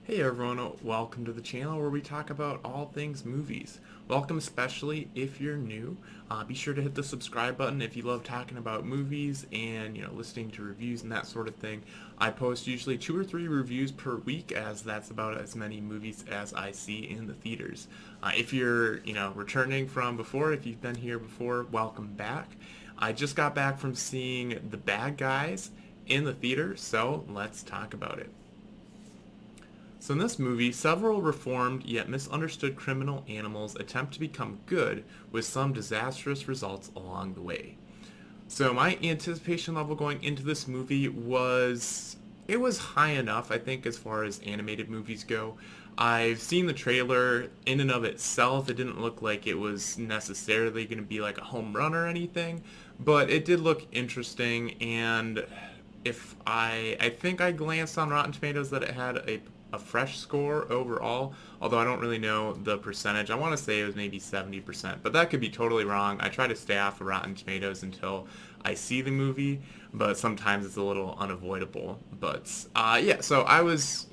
Hey everyone, welcome to the channel where we talk about all things movies. Welcome especially if you're new. Be sure to hit the subscribe button if you love talking about movies and listening to reviews and that sort of thing. I post usually 2 or 3 reviews per week, as that's about as many movies as I see in the theaters. If you're returning from before, if you've been here before, welcome back. I just got back from seeing The Bad Guys in the theater, so let's talk about it. So in this movie, several reformed yet misunderstood criminal animals attempt to become good with some disastrous results along the way. So my anticipation level going into this movie was high enough, I think, as far as animated movies go. I've seen the trailer. In and of itself, it didn't look like it was necessarily going to be like a home run or anything, but it did look interesting. And if I think I glanced on Rotten Tomatoes that it had a fresh score overall, although I don't really know the percentage. I want to say it was maybe 70%, but that could be totally wrong. I try to stay off of Rotten Tomatoes until I see the movie, but sometimes it's a little unavoidable. But yeah, so I was,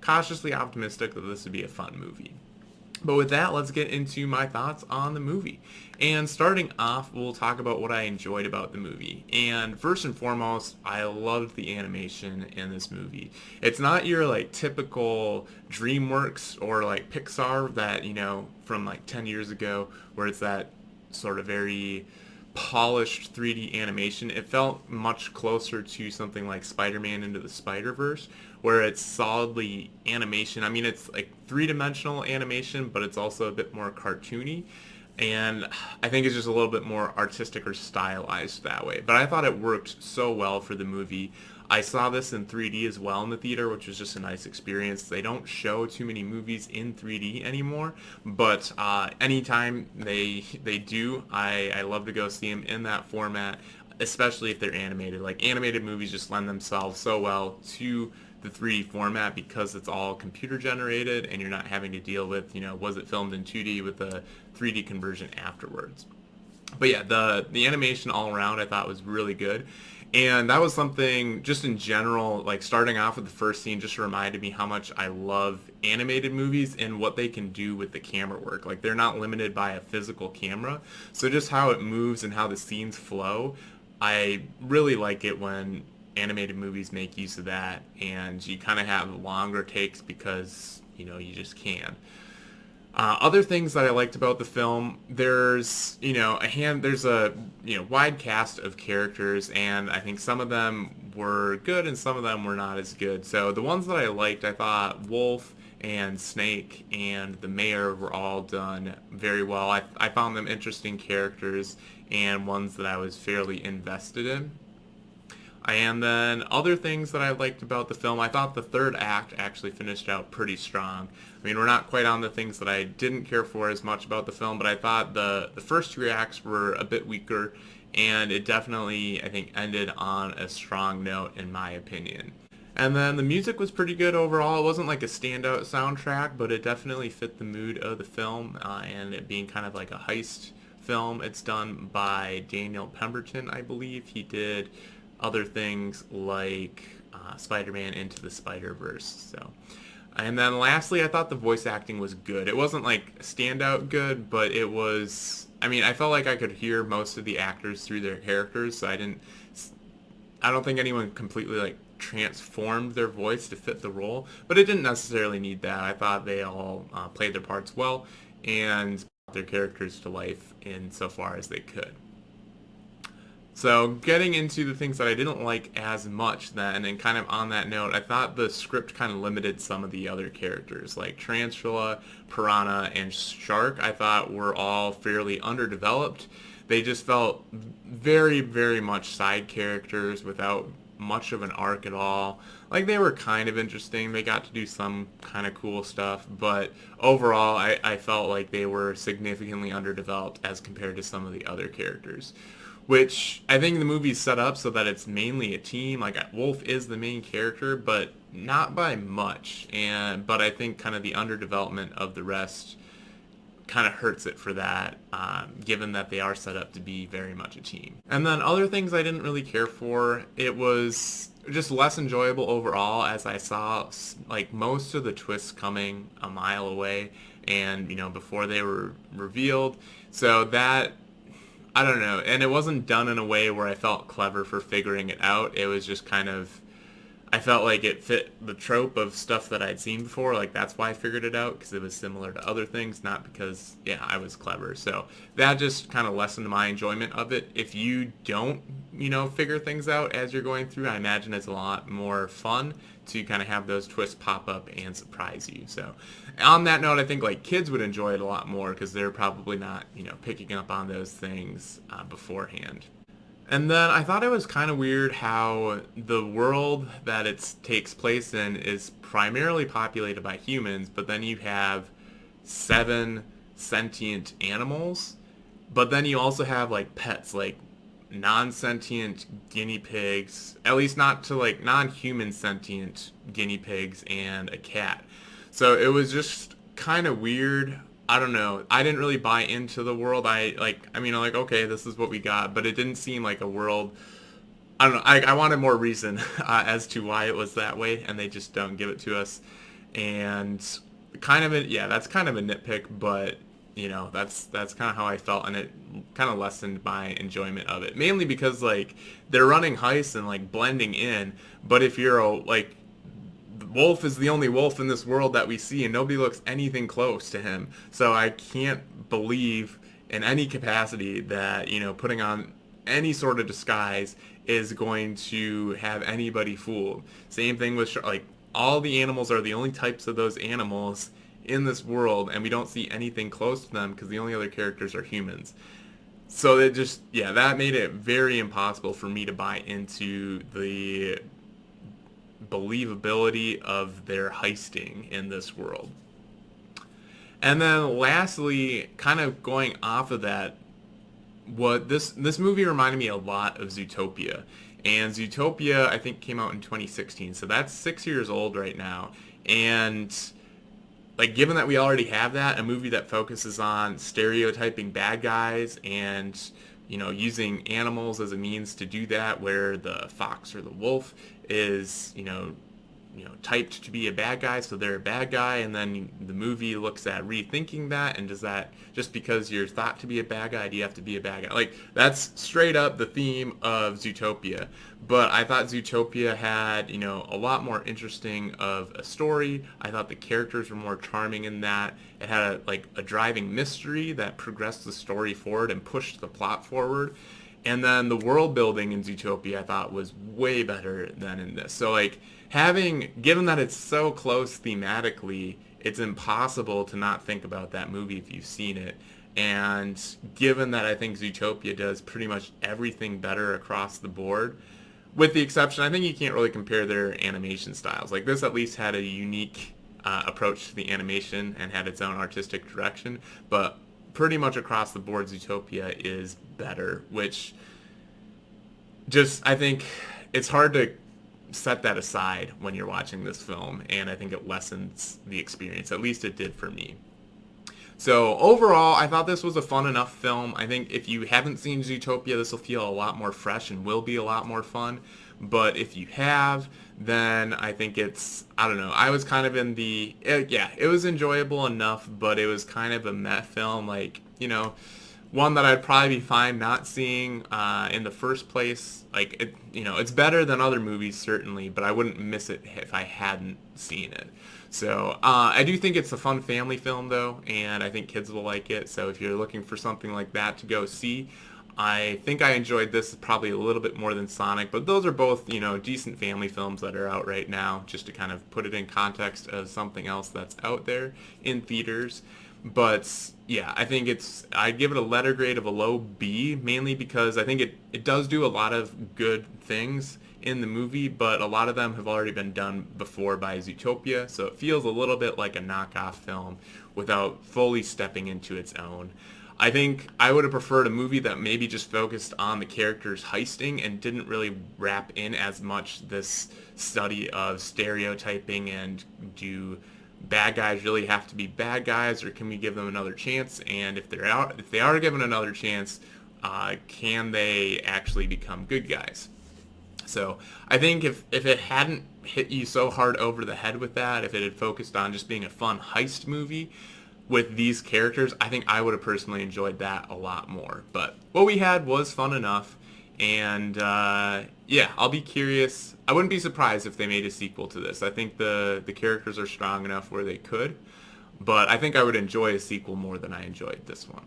cautiously optimistic that this would be a fun movie. But with that, let's get into my thoughts on the movie. And starting off, we'll talk about what I enjoyed about the movie. And first and foremost, I loved the animation in this movie. It's not your like typical DreamWorks or like Pixar that, from like 10 years ago, where it's that sort of very polished 3D animation. It felt much closer to something like Spider-Man Into the Spider-Verse, where it's solidly animation. I mean, it's like three-dimensional animation, but it's also a bit more cartoony. And I think it's just a little bit more artistic or stylized that way. But I thought it worked so well for the movie. I saw this in 3D as well in the theater, which was just a nice experience. They don't show too many movies in 3D anymore, but anytime they do, I love to go see them in that format, especially if they're animated. Like animated movies just lend themselves so well to the 3D format because it's all computer generated and you're not having to deal with, was it filmed in 2D with a 3D conversion afterwards. But yeah, the animation all around I thought was really good. And that was something just in general, like starting off with the first scene just reminded me how much I love animated movies and what they can do with the camera work. Like they're not limited by a physical camera. So just how it moves and how the scenes flow, I really like it when animated movies make use of that and you kind of have longer takes because, you just can. Other things that I liked about the film, there's a wide cast of characters, and I think some of them were good and some of them were not as good. So the ones that I liked, I thought Wolf and Snake and the Mayor were all done very well. I found them interesting characters and ones that I was fairly invested in. And then other things that I liked about the film, I thought the third act actually finished out pretty strong. I mean, we're not quite on the things that I didn't care for as much about the film, but I thought the first 2 acts were a bit weaker, and it definitely, I think, ended on a strong note in my opinion. And then the music was pretty good overall. It wasn't like a standout soundtrack, but it definitely fit the mood of the film, and it being kind of like a heist film. It's done by Daniel Pemberton, I believe. He did other things like Spider-Man Into the Spider-Verse. So, and then lastly, I thought the voice acting was good. It wasn't like standout good, but it was. I mean, I felt like I could hear most of the actors through their characters, so I don't think anyone completely like transformed their voice to fit the role, but it didn't necessarily need that. I thought they all played their parts well and brought their characters to life in so far as they could. So getting into the things that I didn't like as much then, and kind of on that note, I thought the script kind of limited some of the other characters, like Tarantula, Piranha, and Shark, I thought were all fairly underdeveloped. They just felt very, very much side characters without much of an arc at all. Like they were kind of interesting. They got to do some kind of cool stuff, but overall I felt like they were significantly underdeveloped as compared to some of the other characters, which I think the movie's set up so that it's mainly a team. Like Wolf is the main character, but not by much. But I think kind of the underdevelopment of the rest kind of hurts it for that, given that they are set up to be very much a team. And then other things I didn't really care for, it was just less enjoyable overall, as I saw like most of the twists coming a mile away, and before they were revealed. So that, I don't know, and it wasn't done in a way where I felt clever for figuring it out. It was just kind of, I felt like it fit the trope of stuff that I'd seen before. Like, that's why I figured it out, because it was similar to other things, not because, yeah, I was clever. So that just kind of lessened my enjoyment of it. If you don't, figure things out as you're going through, I imagine it's a lot more fun to kind of have those twists pop up and surprise you. So on that note, I think like kids would enjoy it a lot more, because they're probably not, picking up on those things beforehand. And then I thought it was kind of weird how the world that it takes place in is primarily populated by humans, but then you have 7 sentient animals, but then you also have like pets, like non-sentient guinea pigs, at least not to like non-human sentient guinea pigs, and a cat. So it was just kind of weird. I don't know. I didn't really buy into the world. I'm like, okay, this is what we got, but it didn't seem like a world. I don't know. I wanted more reason as to why it was that way, and they just don't give it to us. And that's kind of a nitpick, but that's kind of how I felt, and it kind of lessened my enjoyment of it. Mainly because like they're running heists and like blending in, but if you're the wolf is the only wolf in this world that we see, and nobody looks anything close to him. So I can't believe in any capacity that, putting on any sort of disguise is going to have anybody fooled. Same thing with like all the animals are the only types of those animals in this world, and we don't see anything close to them because the only other characters are humans. So it just, yeah, that made it very impossible for me to buy into the believability of their heisting in this world. And then lastly, kind of going off of that, what this movie reminded me a lot of Zootopia. And Zootopia, I think, came out in 2016, so that's 6 years old right now. And like, given that we already have that, a movie that focuses on stereotyping bad guys and using animals as a means to do that, where the fox or the wolf is typed to be a bad guy, so they're a bad guy, and then the movie looks at rethinking that, and does that, just because you're thought to be a bad guy, do you have to be a bad guy? Like, that's straight up the theme of Zootopia. But I thought Zootopia had, a lot more interesting of a story. I thought the characters were more charming in that. It had a driving mystery that progressed the story forward and pushed the plot forward. And then the world building in Zootopia I thought was way better than in this. So like, given that it's so close thematically, it's impossible to not think about that movie if you've seen it. And given that I think Zootopia does pretty much everything better across the board, with the exception, I think you can't really compare their animation styles. Like, this at least had a unique approach to the animation and had its own artistic direction, but pretty much across the board, Zootopia is better, which just, I think it's hard to set that aside when you're watching this film, and I think it lessens the experience. At least it did for me. So overall, I thought this was a fun enough film. I think if you haven't seen Zootopia, this will feel a lot more fresh and will be a lot more fun. But if you have, then I think I don't know, I was kind of in it was enjoyable enough, but it was kind of a meh film, like, one that I'd probably be fine not seeing in the first place. Like, it's better than other movies, certainly, but I wouldn't miss it if I hadn't seen it. So I do think it's a fun family film, though, and I think kids will like it. So if you're looking for something like that to go see, I think I enjoyed this probably a little bit more than Sonic, but those are both, decent family films that are out right now, just to kind of put it in context of something else that's out there in theaters. But yeah, I think I'd give it a letter grade of a low B, mainly because I think it does do a lot of good things in the movie, but a lot of them have already been done before by Zootopia, so it feels a little bit like a knockoff film without fully stepping into its own. I think I would have preferred a movie that maybe just focused on the characters heisting and didn't really wrap in as much this study of stereotyping and do bad guys really have to be bad guys, or can we give them another chance? And if they are given another chance, can they actually become good guys? So I think if it hadn't hit you so hard over the head with that, if it had focused on just being a fun heist movie with these characters, I think I would have personally enjoyed that a lot more. But what we had was fun enough, and yeah, I'll be curious. I wouldn't be surprised if they made a sequel to this. I think the characters are strong enough where they could, but I think I would enjoy a sequel more than I enjoyed this one.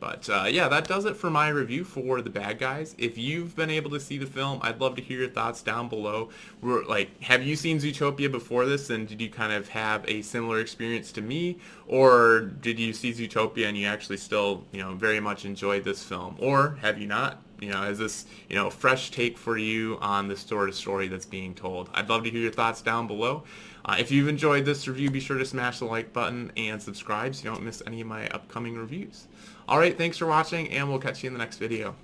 But yeah, that does it for my review for The Bad Guys. If you've been able to see the film, I'd love to hear your thoughts down below. Have you seen Zootopia before this, and did you kind of have a similar experience to me, or did you see Zootopia and you actually still, very much enjoyed this film, or have you not? Is this, a fresh take for you on the story that's being told? I'd love to hear your thoughts down below. If you've enjoyed this review, be sure to smash the like button and subscribe so you don't miss any of my upcoming reviews. Alright, thanks for watching, and we'll catch you in the next video.